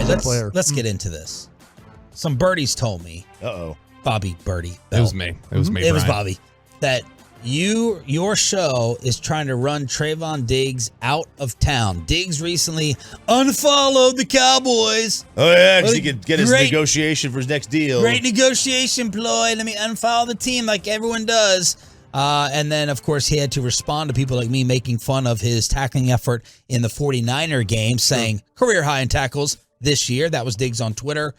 right, player. Let's get into this. Some birdies told me. Bobby Birdie. It was me. It was me. It was Bobby. That your show is trying to run Trayvon Diggs out of town. Diggs recently unfollowed the Cowboys. Oh, yeah, because he could get his negotiation for his next deal. Great negotiation ploy. Let me unfollow the team like everyone does. And then, of course, he had to respond to people like me making fun of his tackling effort in the 49er game, saying career high in tackles this year. That was Diggs on Twitter.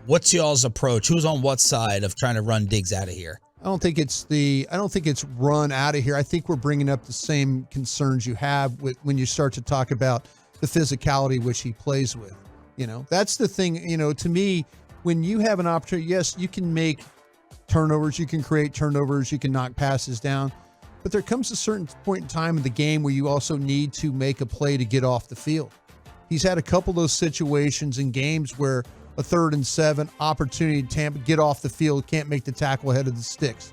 What's y'all's approach? Who's on what side of trying to run Diggs out of here? I don't think it's run out of here. I think we're bringing up the same concerns you have when you start to talk about the physicality which he plays with. That's the thing. To me, when you have an opportunity, yes, you can make turnovers, you can create turnovers, you can knock passes down, but there comes a certain point in time in the game where you also need to make a play to get off the field. He's had a couple of those situations in games where a 3rd and 7 opportunity to get off the field, can't make the tackle ahead of the sticks.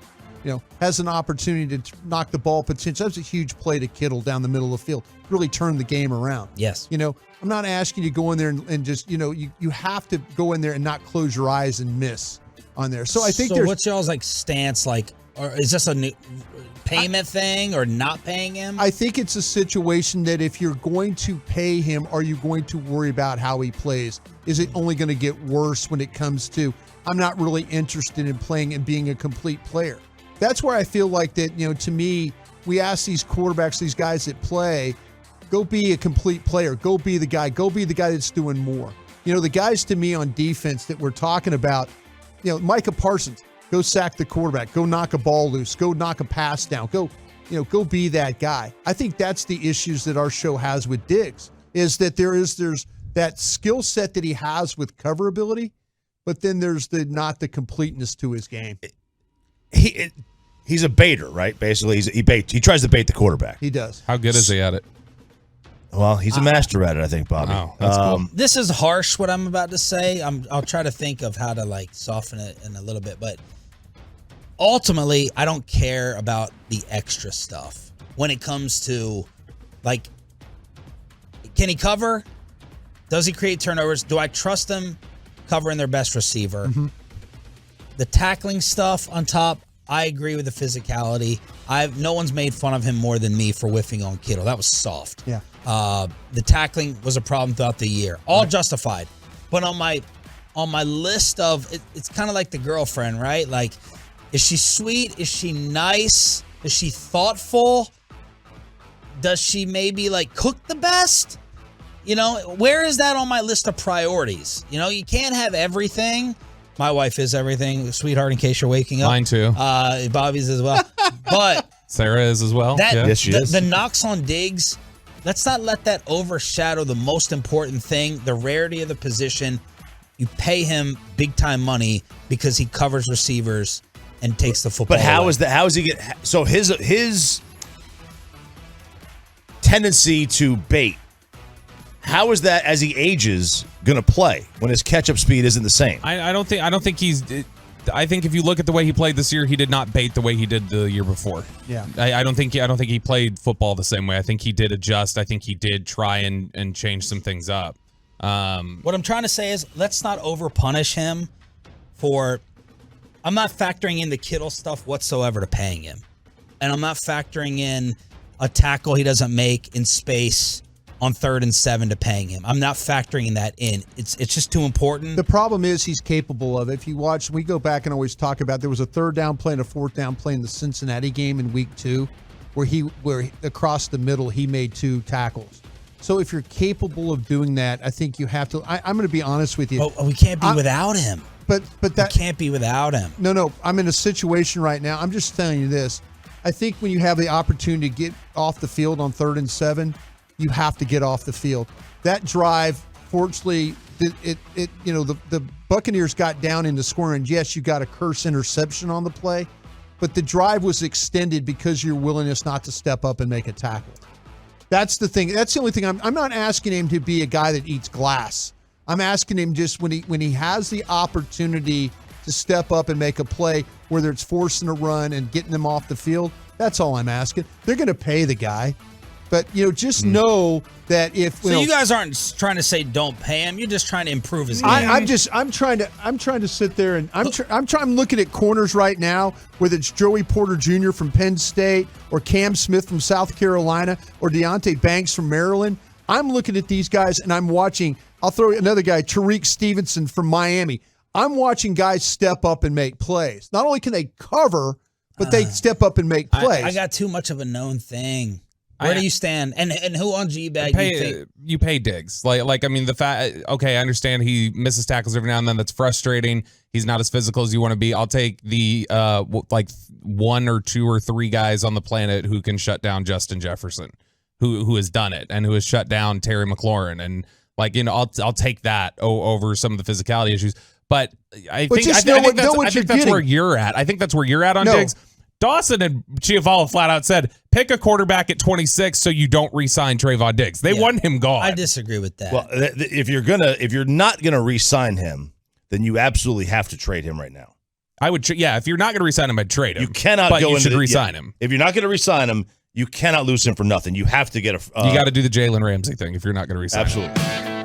Has an opportunity to knock the ball potentially. That's a huge play to Kittle down the middle of the field. Really turn the game around. Yes. I'm not asking you to go in there and just, you have to go in there and not close your eyes and miss on there. So I think what's y'all's stance like? Or is this a new payment thing or not paying him? I think it's a situation that if you're going to pay him, are you going to worry about how he plays? Is it only going to get worse when it comes to, I'm not really interested in playing and being a complete player? That's where I feel like that, to me, we ask these quarterbacks, these guys that play, go be a complete player. Go be the guy. Go be the guy that's doing more. The guys to me on defense that we're talking about, Micah Parsons, go sack the quarterback, go knock a ball loose, go knock a pass down, go be that guy. I think that's the issues that our show has with Diggs, is that there's that skill set that he has with cover ability, but then there's not the completeness to his game. He's a baiter, right? Basically, he tries to bait the quarterback. He does. How good is he at it? Well, he's a master at it, I think, Bobby. Wow, that's cool. This is harsh, what I'm about to say. I'll try to think of how to soften it in a little bit, but ultimately, I don't care about the extra stuff when it comes to, can he cover? Does he create turnovers? Do I trust him covering their best receiver? Mm-hmm. The tackling stuff on top, I agree with the physicality. No one's made fun of him more than me for whiffing on Kittle. That was soft. Yeah. The tackling was a problem throughout the year. All justified. But on my list of, it's kind of like the girlfriend, right? Is she sweet? Is she nice? Is she thoughtful? Does she maybe cook the best? Where is that on my list of priorities? You can't have everything. My wife is everything, sweetheart, in case you're waking up. Mine too. Bobby's as well. But Sarah is as well. Yes, she is. The knocks on Diggs, let's not let that overshadow the most important thing, the rarity of the position. You pay him big-time money because he covers receivers and takes the football But how away. is that? How is he get? So his tendency to bait. How is that as he ages going to play when his catch-up speed isn't the same? I don't think he's. I think if you look at the way he played this year, he did not bait the way he did the year before. Yeah, I don't think he played football the same way. I think he did adjust. I think he did try and change some things up. What I'm trying to say is, let's not over-punish him for. I'm not factoring in the Kittle stuff whatsoever to paying him, and I'm not factoring in a tackle he doesn't make in space on 3rd and 7 to paying him. I'm not factoring that in. It's just too important. The problem is he's capable of it. If you watch, we go back and always talk about, there was a 3rd down play and a 4th down play in the Cincinnati game in week 2 where across the middle he made 2 tackles. So if you're capable of doing that, I think you have to. I'm going to be honest with you. We can't be without him. But that can't be without him. No. I'm in a situation right now. I'm just telling you this. I think when you have the opportunity to get off the field on 3rd and 7, you have to get off the field. That drive, fortunately, the Buccaneers got down into scoring. Yes, you got a curse interception on the play, but the drive was extended because of your willingness not to step up and make a tackle. That's the thing. That's the only thing. I'm not asking him to be a guy that eats glass. I'm asking him just when he has the opportunity to step up and make a play, whether it's forcing a run and getting them off the field. That's all I'm asking. They're going to pay the guy. But just know that if So you guys aren't trying to say don't pay him. You're just trying to improve his game. I'm trying to sit there and I'm looking at corners right now, whether it's Joey Porter Jr. from Penn State or Cam Smith from South Carolina or Deonte Banks from Maryland. I'm looking at these guys and I'm watching. I'll throw another guy, Tariq Stevenson from Miami. I'm watching guys step up and make plays. Not only can they cover, but they step up and make plays. I got too much of a known thing. Where do you stand? And who on G-Bag you pay Diggs. Like I mean, the fact, okay, I understand he misses tackles every now and then. That's frustrating. He's not as physical as you want to be. I'll take the like 1 or 2 or 3 guys on the planet who can shut down Justin Jefferson, who has done it and who has shut down Terry McLaurin. And I'll take that over some of the physicality issues. But I think that's where you're at. I think that's where you're at on Diggs. Dawson and Chiafalo flat out said, pick a quarterback at 26 so you don't re-sign Trayvon Diggs. They want him gone. I disagree with that. Well, if you're not gonna re-sign him, then you absolutely have to trade him right now. I would, if you're not gonna re-sign him, I'd trade him. You cannot but go you into should re-sign him. If you're not gonna re-sign him, you cannot lose him for nothing. You have to get you got to do the Jalen Ramsey thing if you're not gonna re-sign him. Absolutely.